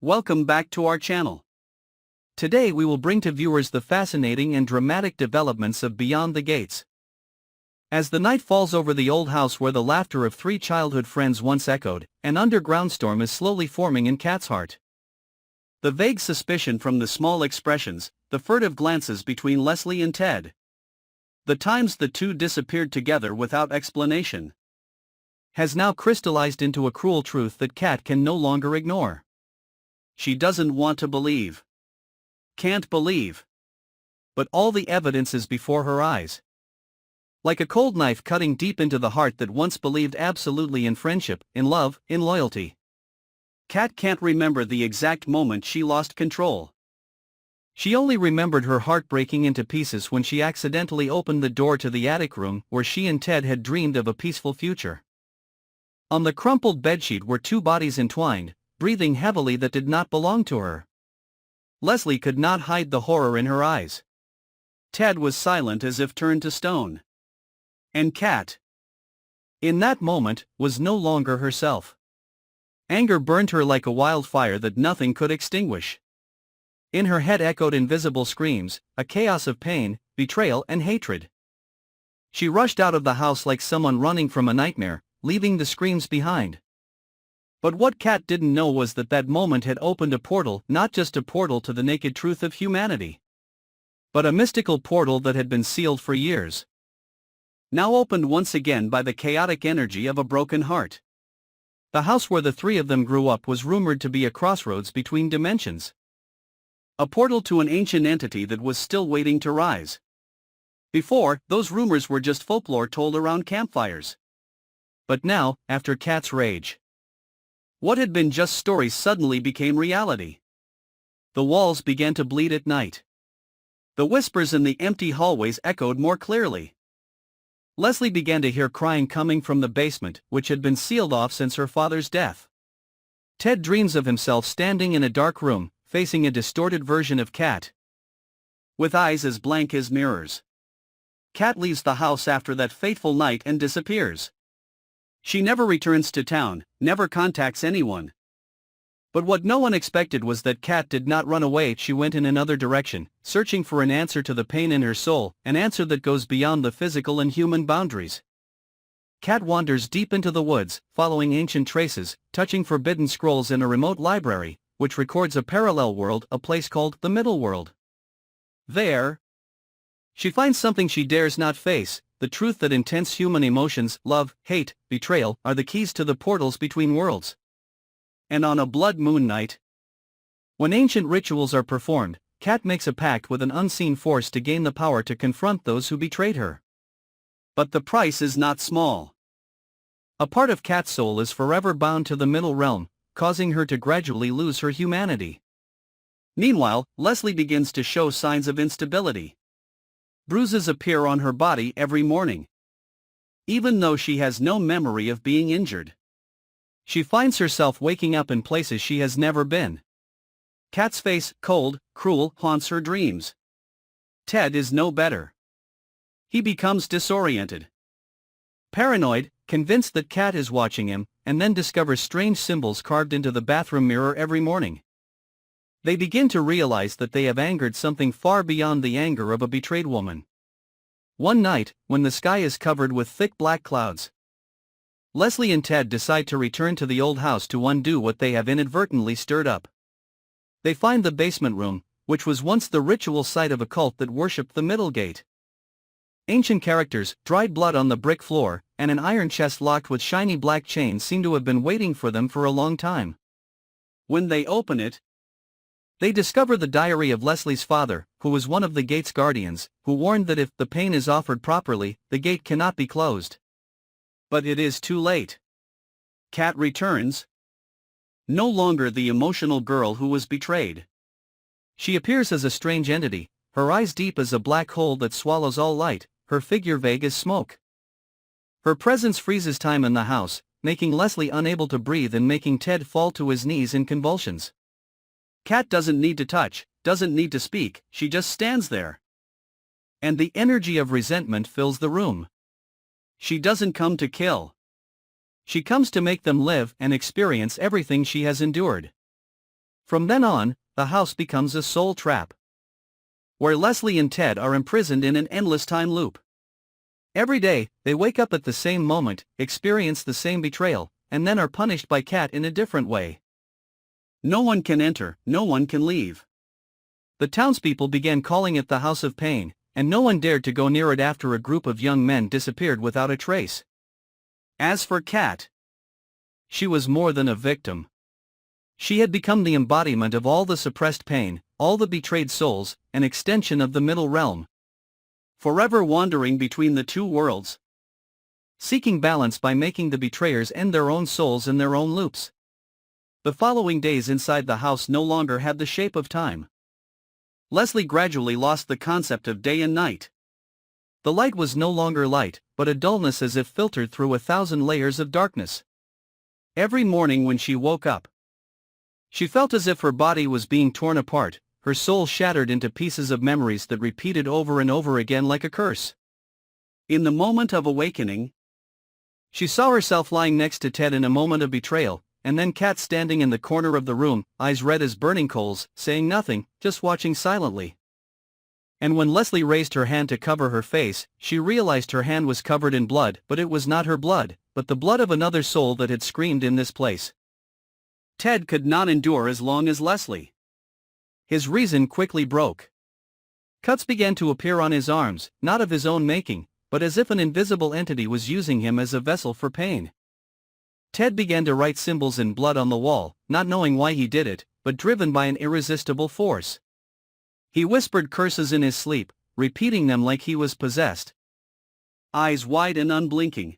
Welcome back to our channel. Today we will bring to viewers the fascinating and dramatic developments of Beyond the Gates. As the night falls over the old house where the laughter of three childhood friends once echoed, an underground storm is slowly forming in Kat's heart. The vague suspicion from the small expressions, the furtive glances between Leslie and Ted. The times the two disappeared together without explanation. Has now crystallized into a cruel truth that Kat can no longer ignore. She doesn't want to believe. Can't believe. But all the evidence is before her eyes. Like a cold knife cutting deep into the heart that once believed absolutely in friendship, in love, in loyalty. Kat can't remember the exact moment she lost control. She only remembered her heart breaking into pieces when she accidentally opened the door to the attic room where she and Ted had dreamed of a peaceful future. On the crumpled bedsheet were two bodies entwined, breathing heavily that did not belong to her. Leslie could not hide the horror in her eyes. Ted was silent as if turned to stone. And Kat, in that moment, was no longer herself. Anger burned her like a wildfire that nothing could extinguish. In her head echoed invisible screams, a chaos of pain, betrayal and hatred. She rushed out of the house like someone running from a nightmare, leaving the screams behind. But what Kat didn't know was that moment had opened a portal, not just a portal to the naked truth of humanity, but a mystical portal that had been sealed for years. Now opened once again by the chaotic energy of a broken heart. The house where the three of them grew up was rumored to be a crossroads between dimensions. A portal to an ancient entity that was still waiting to rise. Before, those rumors were just folklore told around campfires. But now, after Kat's rage, what had been just stories suddenly became reality. The walls began to bleed at night. The whispers in the empty hallways echoed more clearly. Leslie began to hear crying coming from the basement, which had been sealed off since her father's death. Ted dreams of himself standing in a dark room, facing a distorted version of Kat, with eyes as blank as mirrors. Kat leaves the house after that fateful night and disappears. She never returns to town, never contacts anyone. But what no one expected was that Kat did not run away. She went in another direction, searching for an answer to the pain in her soul, an answer that goes beyond the physical and human boundaries. Kat wanders deep into the woods, following ancient traces, touching forbidden scrolls in a remote library, which records a parallel world, a place called the Middle World. There, she finds something she dares not face, the truth that intense human emotions, love, hate, betrayal, are the keys to the portals between worlds. And on a blood moon night, when ancient rituals are performed, Kat makes a pact with an unseen force to gain the power to confront those who betrayed her. But the price is not small. A part of Kat's soul is forever bound to the middle realm, causing her to gradually lose her humanity. Meanwhile, Leslie begins to show signs of instability. Bruises appear on her body every morning, even though she has no memory of being injured. She finds herself waking up in places she has never been. Kat's face, cold, cruel, haunts her dreams. Ted is no better. He becomes disoriented, paranoid, convinced that Kat is watching him, and then discovers strange symbols carved into the bathroom mirror every morning. They begin to realize that they have angered something far beyond the anger of a betrayed woman. One night, when the sky is covered with thick black clouds, Leslie and Ted decide to return to the old house to undo what they have inadvertently stirred up. They find the basement room, which was once the ritual site of a cult that worshipped the Middle Gate. Ancient characters, dried blood on the brick floor, and an iron chest locked with shiny black chains seem to have been waiting for them for a long time. When they open it, they discover the diary of Leslie's father, who was one of the gate's guardians, who warned that if the pain is offered properly, the gate cannot be closed. But it is too late. Kat returns, no longer the emotional girl who was betrayed. She appears as a strange entity, her eyes deep as a black hole that swallows all light, her figure vague as smoke. Her presence freezes time in the house, making Leslie unable to breathe and making Ted fall to his knees in convulsions. Kat doesn't need to touch, doesn't need to speak, she just stands there. And the energy of resentment fills the room. She doesn't come to kill. She comes to make them live and experience everything she has endured. From then on, the house becomes a soul trap, where Leslie and Ted are imprisoned in an endless time loop. Every day, they wake up at the same moment, experience the same betrayal, and then are punished by Kat in a different way. No one can enter, no one can leave. The townspeople began calling it the House of Pain, and no one dared to go near it after a group of young men disappeared without a trace. As for Kat, she was more than a victim. She had become the embodiment of all the suppressed pain, all the betrayed souls, an extension of the middle realm. Forever wandering between the two worlds, seeking balance by making the betrayers end their own souls in their own loops. The following days inside the house no longer had the shape of time. Leslie gradually lost the concept of day and night. The light was no longer light, but a dullness as if filtered through 1,000 layers of darkness. Every morning when she woke up, she felt as if her body was being torn apart, her soul shattered into pieces of memories that repeated over and over again like a curse. In the moment of awakening, she saw herself lying next to Ted in a moment of betrayal, and then Kat standing in the corner of the room, eyes red as burning coals, saying nothing, just watching silently. And when Leslie raised her hand to cover her face, she realized her hand was covered in blood, but it was not her blood, but the blood of another soul that had screamed in this place. Ted could not endure as long as Leslie. His reason quickly broke. Cuts began to appear on his arms, not of his own making, but as if an invisible entity was using him as a vessel for pain. Ted began to write symbols in blood on the wall, not knowing why he did it, but driven by an irresistible force. He whispered curses in his sleep, repeating them like he was possessed, eyes wide and unblinking.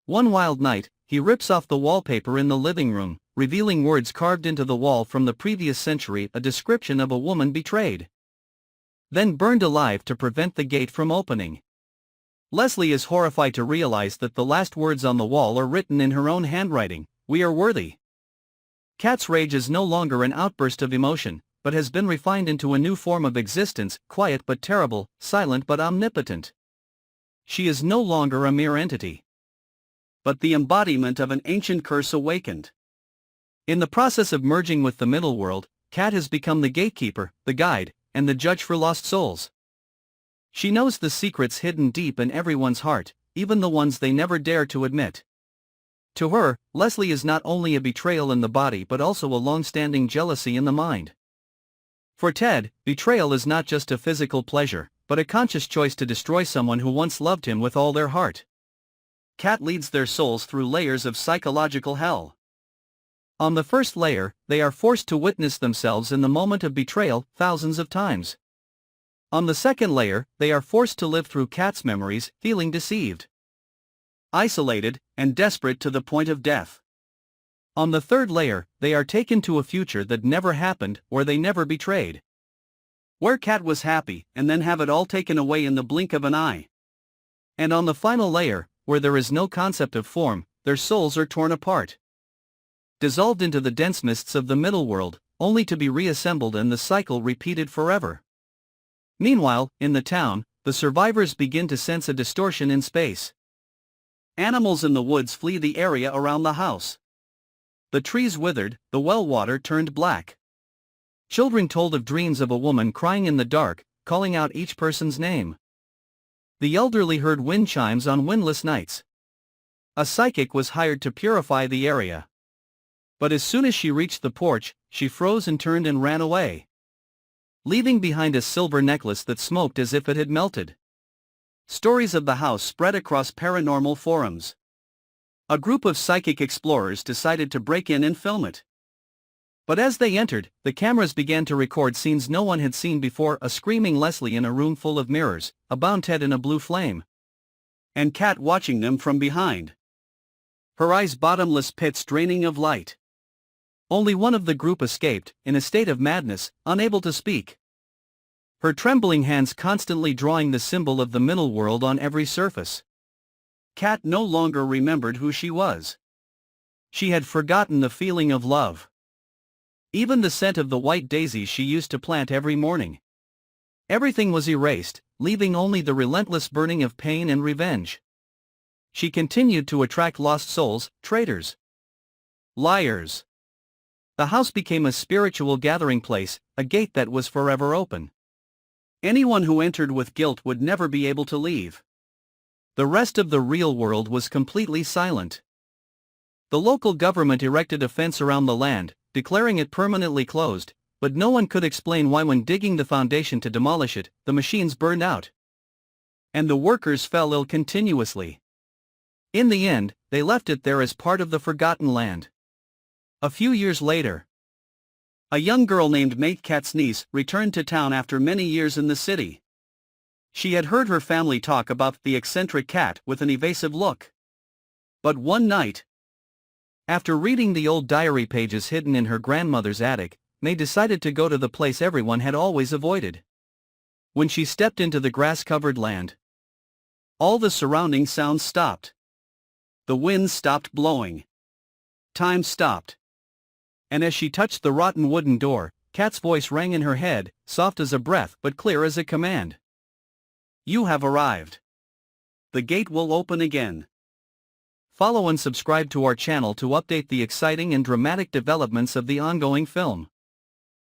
One wild night, he rips off the wallpaper in the living room, revealing words carved into the wall from the previous century, a description of a woman betrayed, then burned alive to prevent the gate from opening. Leslie is horrified to realize that the last words on the wall are written in her own handwriting: "We are worthy." Kat's rage is no longer an outburst of emotion, but has been refined into a new form of existence, quiet but terrible, silent but omnipotent. She is no longer a mere entity, but the embodiment of an ancient curse awakened. In the process of merging with the middle world, Kat has become the gatekeeper, the guide, and the judge for lost souls. She knows the secrets hidden deep in everyone's heart, even the ones they never dare to admit. To her, Leslie is not only a betrayal in the body but also a long-standing jealousy in the mind. For Ted, betrayal is not just a physical pleasure, but a conscious choice to destroy someone who once loved him with all their heart. Kat leads their souls through layers of psychological hell. On the first layer, they are forced to witness themselves in the moment of betrayal thousands of times. On the second layer, they are forced to live through Kat's memories, feeling deceived, isolated, and desperate to the point of death. On the third layer, they are taken to a future that never happened or they never betrayed, where Kat was happy and then have it all taken away in the blink of an eye. And on the final layer, where there is no concept of form, their souls are torn apart, dissolved into the dense mists of the middle world, only to be reassembled and the cycle repeated forever. Meanwhile, in the town, the survivors begin to sense a distortion in space. Animals in the woods flee the area around the house. The trees withered, the well water turned black. Children told of dreams of a woman crying in the dark, calling out each person's name. The elderly heard wind chimes on windless nights. A psychic was hired to purify the area. But as soon as she reached the porch, she froze and turned and ran away, leaving behind a silver necklace that smoked as if it had melted. Stories of the house spread across paranormal forums. A group of psychic explorers decided to break in and film it. But as they entered, the cameras began to record scenes no one had seen before: a screaming Leslie in a room full of mirrors, a bound Ted in a blue flame, and Kat watching them from behind, her eyes bottomless pits draining of light. Only one of the group escaped, in a state of madness, unable to speak, her trembling hands constantly drawing the symbol of the middle world on every surface. Kat no longer remembered who she was. She had forgotten the feeling of love, even the scent of the white daisies she used to plant every morning. Everything was erased, leaving only the relentless burning of pain and revenge. She continued to attract lost souls, traitors, liars, The house became a spiritual gathering place, a gate that was forever open. Anyone who entered with guilt would never be able to leave. The rest of the real world was completely silent. The local government erected a fence around the land, declaring it permanently closed, but no one could explain why when digging the foundation to demolish it, the machines burned out. And the workers fell ill continuously. In the end, they left it there as part of the forgotten land. A few years later, a young girl named Mate Cat's niece returned to town after many years in the city. She had heard her family talk about the eccentric cat with an evasive look. But one night, after reading the old diary pages hidden in her grandmother's attic, May decided to go to the place everyone had always avoided. When she stepped into the grass-covered land, all the surrounding sounds stopped. The wind stopped blowing. Time stopped. And as she touched the rotten wooden door, Cat's voice rang in her head, soft as a breath but clear as a command. "You have arrived. The gate will open again." Follow and subscribe to our channel to update the exciting and dramatic developments of the ongoing film.